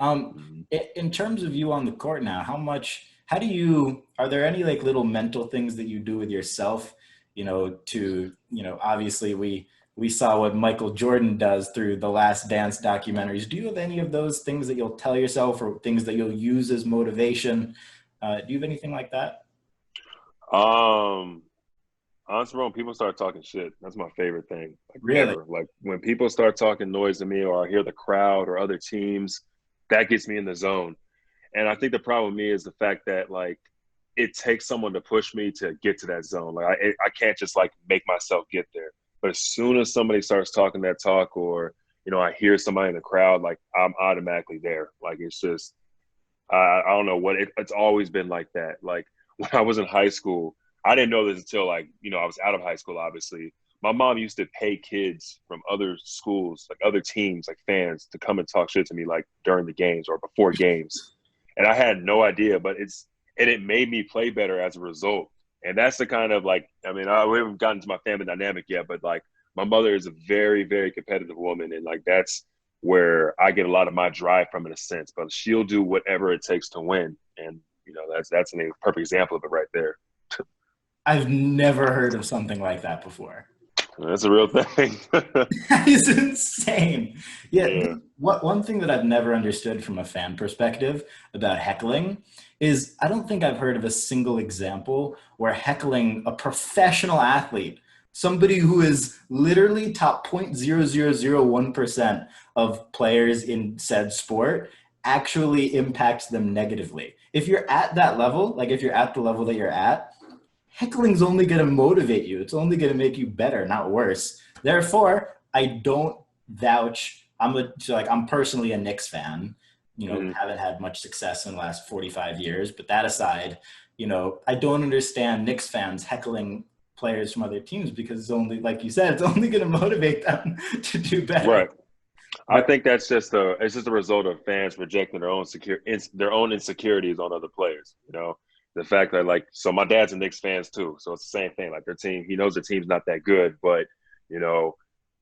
Mhm. In terms of you on the court now, how do you, are there any like little mental things that you do with yourself, obviously we saw what Michael Jordan does through the Last Dance documentaries. Do you have any of those things that you'll tell yourself or things that you'll use as motivation? Do you have anything like that? Um, Honestly, bro, when people start talking shit, that's my favorite thing, like Really? ever. Like when people start talking noise to me, or I hear the crowd or other teams, that gets me in the zone. And I think the problem with me is the fact that like it takes someone to push me to get to that zone. Like I can't just like make myself get there. But as soon as somebody starts talking that talk, or I hear somebody in the crowd, like I'm automatically there. Like it's just I don't know it's always been like that. Like when I was in high school, I didn't know this until like I was out of high school. Obviously, my mom used to pay kids from other schools, like other teams, like fans, to come and talk shit to me like during the games or before games, and I had no idea. But it made me play better as a result. And that's the kind of like we haven't gotten to my family dynamic yet, but like my mother is a very very competitive woman, and like that's where I get a lot of my drive from in a sense. But she'll do whatever it takes to win, and that's a perfect example of it right there. I've never heard of something like that before. That's a real thing. That is insane. Yeah, Yeah. what one thing that I've never understood from a fan perspective about heckling is I don't think I've heard of a single example where heckling a professional athlete, somebody who is literally top 0.0001% of players in said sport, actually impacts them negatively. If you're at that level, like if you're at the level that you're at, heckling's only going to motivate you. It's only going to make you better, not worse. Therefore, I don't vouch. I'm personally a Knicks fan. Hmm. Haven't had much success in the last 45 years. But that aside, I don't understand Knicks fans heckling players from other teams because it's only, like you said, it's only going to motivate them to do better. Right. I think that's just a result of fans projecting their own insecurities on other players. The fact that like my dad's a Knicks fans too, so it's the same thing. Like their team, he knows the team's not that good, but you know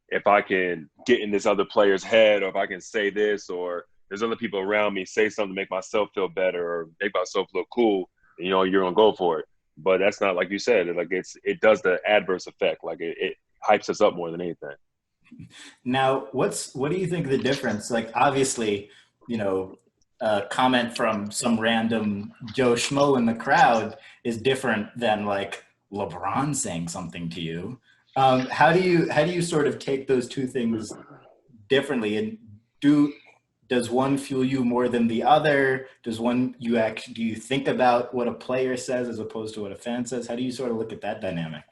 if I can get in this other player's head, or if I can say this, or there's other people around me say something to make myself feel better or make myself look cool, you're gonna go for it. But that's not like you said. Like it does the adverse effect. Like it hypes us up more than anything. Now, what do you think the difference? Like, obviously, a comment from some random Joe Schmo in the crowd is different than like LeBron saying something to you. How do you sort of take those two things differently? And does one fuel you more than the other? Does one you actually do you think about what a player says as opposed to what a fan says? How do you sort of look at that dynamic?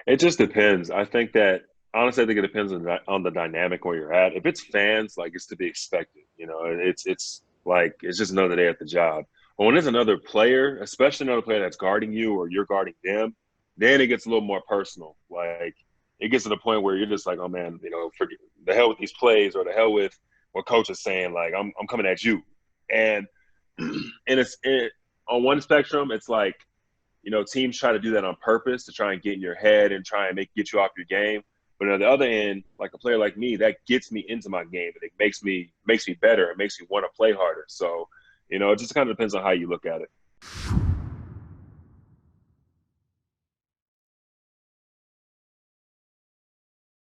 It just depends. I think that honestly, I think it depends on the dynamic where you're at. If it's fans, like it's to be expected. It's like it's just another day at the job. But when it's another player, especially another player that's guarding you or you're guarding them, then it gets a little more personal. Like it gets to the point where you're just like, oh man, forget the hell with these plays, or the hell with what coach is saying. Like I'm coming at you, and on one spectrum, it's like teams try to do that on purpose to try and get in your head and try and get you off your game. But on the other end, like a player like me, that gets me into my game, and it makes me better. It makes me want to play harder. So, it just kind of depends on how you look at it.